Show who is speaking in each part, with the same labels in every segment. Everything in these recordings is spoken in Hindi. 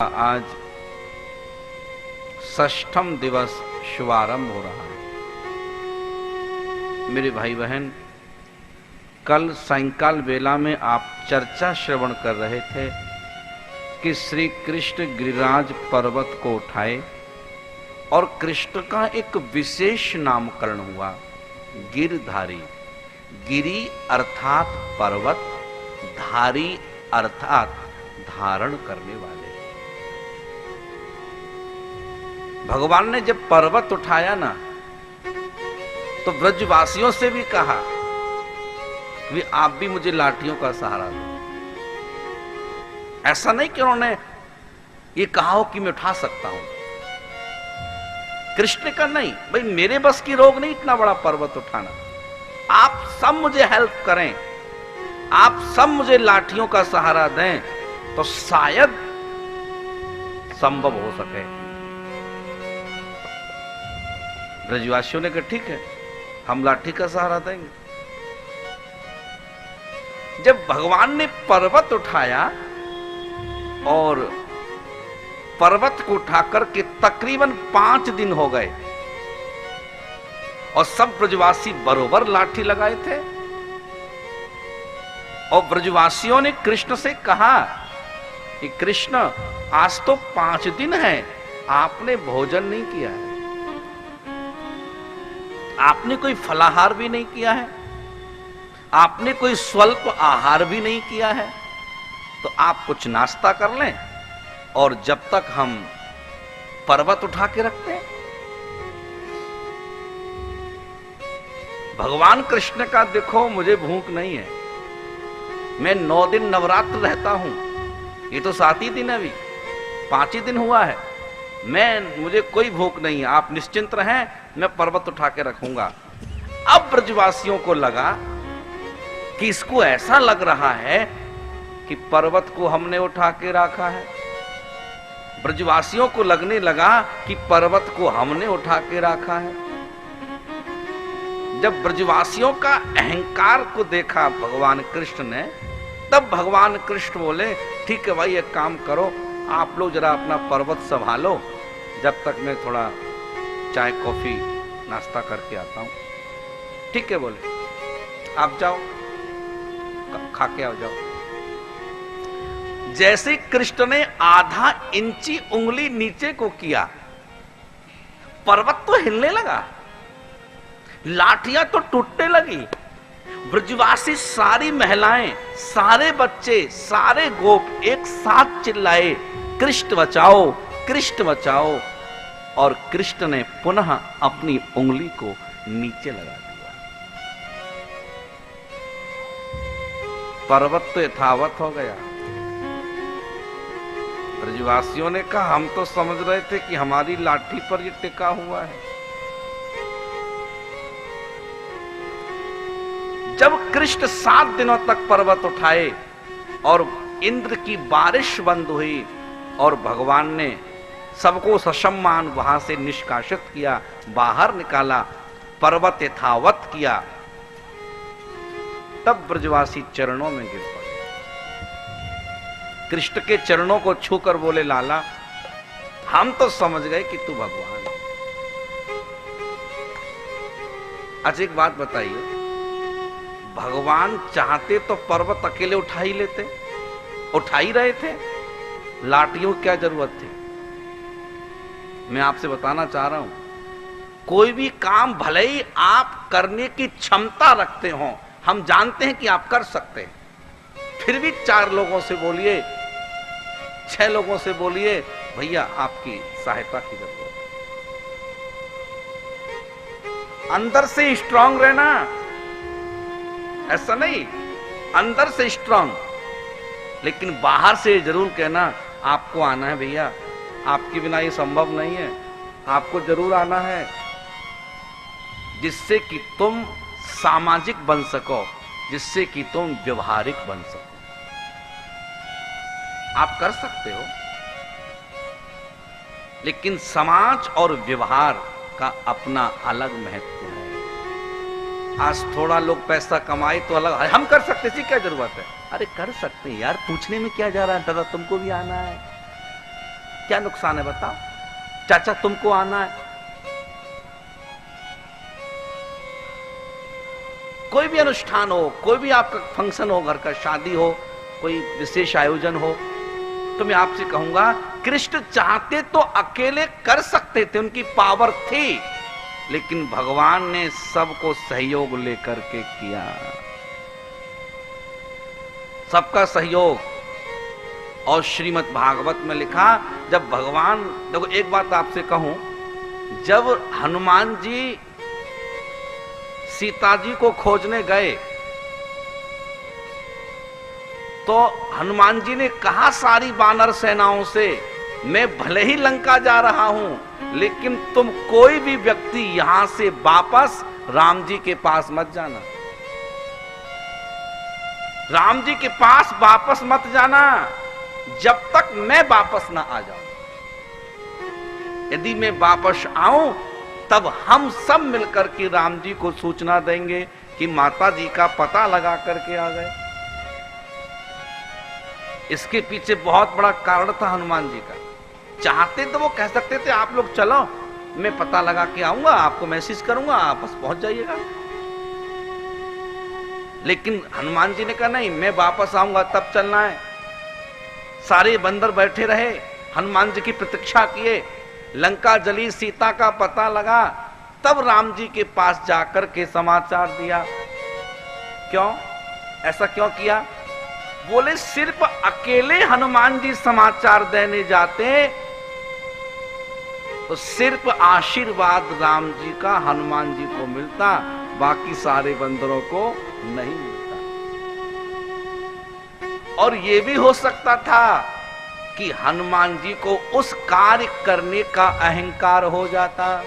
Speaker 1: आज षष्ठम दिवस शुभारंभ हो रहा है। मेरे भाई बहन, कल सायंकाल वेला में आप चर्चा श्रवण कर रहे थे कि श्री कृष्ण गिरिराज पर्वत को उठाए और कृष्ण का एक विशेष नामकरण हुआ, गिरधारी। गिरी अर्थात पर्वत, धारी अर्थात धारण करने वाले। भगवान ने जब पर्वत उठाया ना, तो ब्रजवासियों से भी कहा कि आप भी मुझे लाठियों का सहारा दो। ऐसा नहीं कि उन्होंने ये कहा हो कि मैं उठा सकता हूं। कृष्ण का नहीं, भाई मेरे बस की रोग नहीं इतना बड़ा पर्वत उठाना। आप सब मुझे हेल्प करें, आप सब मुझे लाठियों का सहारा दें, तो शायद संभव हो सके। ब्रजवासियों ने कहा ठीक है, हम लाठी का सहारा देंगे। जब भगवान ने पर्वत उठाया और पर्वत को उठाकर के तकरीबन 5 दिन हो गए और सब ब्रजवासी बरोबर लाठी लगाए थे, और ब्रजवासियों ने कृष्ण से कहा कि कृष्ण आज तो 5 दिन है, आपने भोजन नहीं किया है, आपने कोई फलाहार भी नहीं किया है, आपने कोई स्वल्प आहार भी नहीं किया है, तो आप कुछ नाश्ता कर लें और जब तक हम पर्वत उठा के रखते हैं। भगवान कृष्ण का देखो मुझे भूख नहीं है, मैं 9 दिन नवरात्र रहता हूं, ये तो 7 ही दिन है, अभी 5 ही दिन हुआ है, मुझे कोई भूख नहीं है, आप निश्चिंत रहें, मैं पर्वत उठा के रखूंगा। अब ब्रजवासियों को लगा कि इसको ऐसा लग रहा है कि पर्वत को हमने उठा के रखा है। ब्रजवासियों को लगने लगा कि पर्वत को हमने उठा के रखा है। जब ब्रजवासियों का अहंकार को देखा भगवान कृष्ण ने, तब भगवान कृष्ण बोले ठीक है भाई, एक काम करो, आप लोग जरा अपना पर्वत संभालो, जब तक मैं थोड़ा चाय कॉफी नाश्ता करके आता हूं। ठीक है बोले, आप जाओ, खा के आओ, जाओ। जैसे कृष्ण ने आधा इंची उंगली नीचे को किया, पर्वत तो हिलने लगा, लाठियां तो टूटने लगी। ब्रजवासी सारी महिलाएं, सारे बच्चे, सारे गोप एक साथ चिल्लाए, कृष्ण बचाओ, कृष्ण बचाओ। और कृष्ण ने पुनः अपनी उंगली को नीचे लगा दिया। पर्वत तो यथावत हो गया। ब्रजवासियों ने कहा हम तो समझ रहे थे कि हमारी लाठी पर ये टिका हुआ है। जब कृष्ण 7 दिनों तक पर्वत उठाए और इंद्र की बारिश बंद हुई और भगवान ने सबको ससम्मान वहां से निष्कासित किया, बाहर निकाला, पर्वत यथावत किया, तब ब्रजवासी चरणों में गिर पड़े। कृष्ण के चरणों को छूकर बोले लाला, हम तो समझ गए कि तू भगवान है। अच्छा एक बात बताइए, भगवान चाहते तो पर्वत अकेले उठा ही लेते, उठा ही रहे थे, लाठियों की क्या जरूरत थी? मैं आपसे बताना चाह रहा हूं, कोई भी काम भले ही आप करने की क्षमता रखते हो, हम जानते हैं कि आप कर सकते हैं, फिर भी 4 लोगों से बोलिए, 6 लोगों से बोलिए, भैया आपकी सहायता की जरूरत है। अंदर से स्ट्रांग रहना, ऐसा नहीं, अंदर से स्ट्रांग, लेकिन बाहर से जरूर कहना आपको आना है भैया, आपके बिना ये संभव नहीं है, आपको जरूर आना है, जिससे कि तुम सामाजिक बन सको, जिससे कि तुम व्यवहारिक बन सको। आप कर सकते हो, लेकिन समाज और व्यवहार का अपना अलग महत्व है। आज थोड़ा लोग पैसा कमाए तो अलग, हम कर सकते, इसकी क्या जरूरत है? अरे कर सकते हैं यार, पूछने में क्या जा रहा है, दादा तुमको भी आना है। क्या नुकसान है बताओ? चाचा तुमको आना है, कोई भी अनुष्ठान हो, कोई भी आपका फंक्शन हो, घर का शादी हो, कोई विशेष आयोजन हो, तो मैं आपसे कहूंगा कृष्ण चाहते तो अकेले कर सकते थे, उनकी पावर थी, लेकिन भगवान ने सबको सहयोग लेकर के किया, सबका सहयोग। और श्रीमद् भागवत में लिखा, जब भगवान, देखो एक बात आपसे कहूं, जब हनुमान जी सीता जी को खोजने गए तो हनुमान जी ने कहा सारी वानर सेनाओं से, मैं भले ही लंका जा रहा हूं, लेकिन तुम कोई भी व्यक्ति यहां से वापस राम जी के पास मत जाना, राम जी के पास वापस मत जाना जब तक मैं वापस ना आ जाऊं। यदि मैं वापस आऊं तब हम सब मिलकर के राम जी को सूचना देंगे कि माता जी का पता लगा करके आ गए। इसके पीछे बहुत बड़ा कारण था हनुमान जी का। चाहते तो वो कह सकते थे आप लोग चलो, मैं पता लगा के आऊंगा, आपको मैसेज करूंगा, आप बस पहुंच जाइएगा, लेकिन हनुमान जी ने कहा नहीं, मैं वापस आऊंगा तब चलना है। सारे बंदर बैठे रहे, हनुमान जी की प्रतीक्षा किए, लंका जली, सीता का पता लगा, तब राम जी के पास जाकर के समाचार दिया। क्यों ऐसा क्यों किया? बोले सिर्फ अकेले हनुमान जी समाचार देने जाते तो सिर्फ आशीर्वाद राम जी का हनुमान जी को मिलता, बाकी सारे बंदरों को नहीं मिलता। और यह भी हो सकता था कि हनुमान जी को उस कार्य करने का अहंकार हो जाता।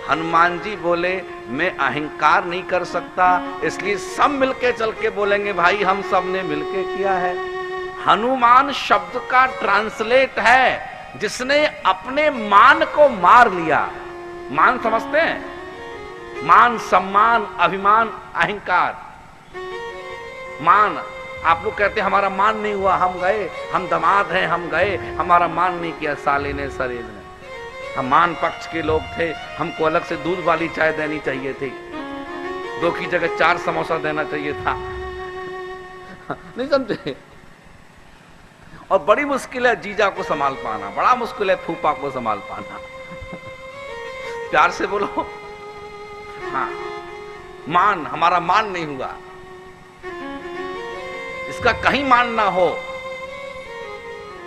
Speaker 1: हनुमान जी बोले मैं अहंकार नहीं कर सकता, इसलिए सब मिलके चल के बोलेंगे भाई हम सब ने मिलके किया है। हनुमान शब्द का ट्रांसलेट है जिसने अपने मान को मार लिया। मान समझते हैं? मान, सम्मान, अभिमान, अहंकार। मान, आप लोग कहते हैं हमारा मान नहीं हुआ, हम गए, हम दामाद हैं, हम गए, हमारा मान नहीं किया साले ने सरेज ने। हम मान पक्ष के लोग थे, हमको अलग से दूध वाली चाय देनी चाहिए थी, 2 की जगह 4 समोसा देना चाहिए था। नहीं समझे? और बड़ी मुश्किल है जीजा को संभाल पाना, बड़ा मुश्किल है फूफा को संभाल पाना। प्यार से बोलो। हाँ, मान, हमारा मान नहीं हुआ, इसका कहीं मान ना हो,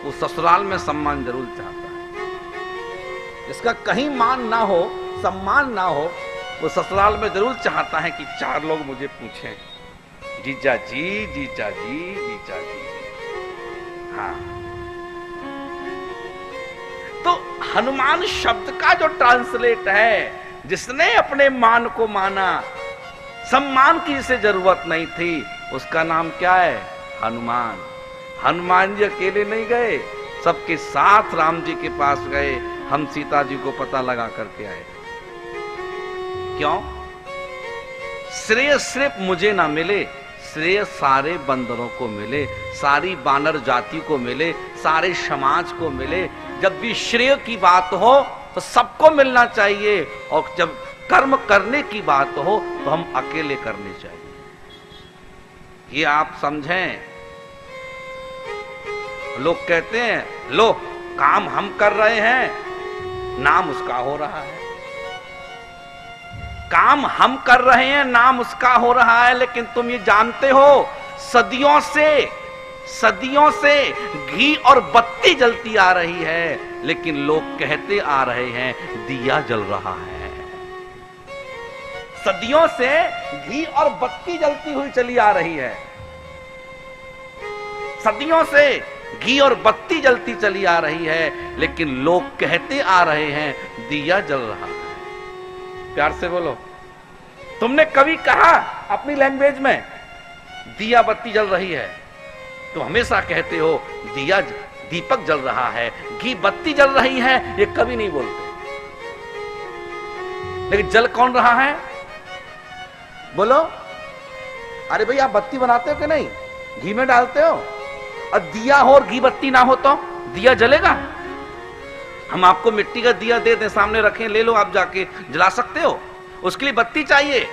Speaker 1: वो ससुराल में सम्मान जरूर चाहता है। इसका कहीं मान ना हो, सम्मान ना हो, वो ससुराल में जरूर चाहता है कि 4 लोग मुझे पूछें, जीजा जी, जीजा जी, जीजा जी। हाँ, तो हनुमान शब्द का जो ट्रांसलेट है, जिसने अपने मान को माना, सम्मान की इसे जरूरत नहीं थी, उसका नाम क्या है? हनुमान। हनुमान जी अकेले नहीं गए, सबके साथ राम जी के पास गए, हम सीता जी को पता लगा करके आए। क्यों? श्रेय सिर्फ मुझे ना मिले, श्रेय सारे बंदरों को मिले, सारी बानर जाति को मिले, सारे समाज को मिले। जब भी श्रेय की बात हो तो सबको मिलना चाहिए, और जब कर्म करने की बात हो तो हम अकेले करने चाहिए। ये आप समझें। लोग कहते हैं लो काम हम कर रहे हैं, नाम उसका हो रहा है। काम हम कर रहे हैं, नाम उसका हो रहा है, लेकिन तुम ये जानते हो सदियों से घी और बत्ती जलती आ रही है, लेकिन लोग कहते आ रहे हैं दिया जल रहा है। सदियों से घी और बत्ती जलती हुई चली आ रही है, सदियों से घी और बत्ती जलती चली आ रही है, लेकिन लोग कहते आ रहे हैं दिया जल रहा है। प्यार से बोलो। तुमने कभी कहा अपनी लैंग्वेज में दिया बत्ती जल रही है? तुम हमेशा कहते हो दिया दीपक जल रहा है, घी बत्ती जल रही है, ये कभी नहीं बोलते। लेकिन जल कौन रहा है? बोलो। अरे भाई आप बत्ती बनाते हो कि नहीं? घी में डालते हो, और दिया हो और घी बत्ती ना हो तो दिया जलेगा? हम आपको मिट्टी का दिया दे दें, सामने रखें, ले लो, आप जाके जला सकते हो। उसके लिए बत्ती चाहिए,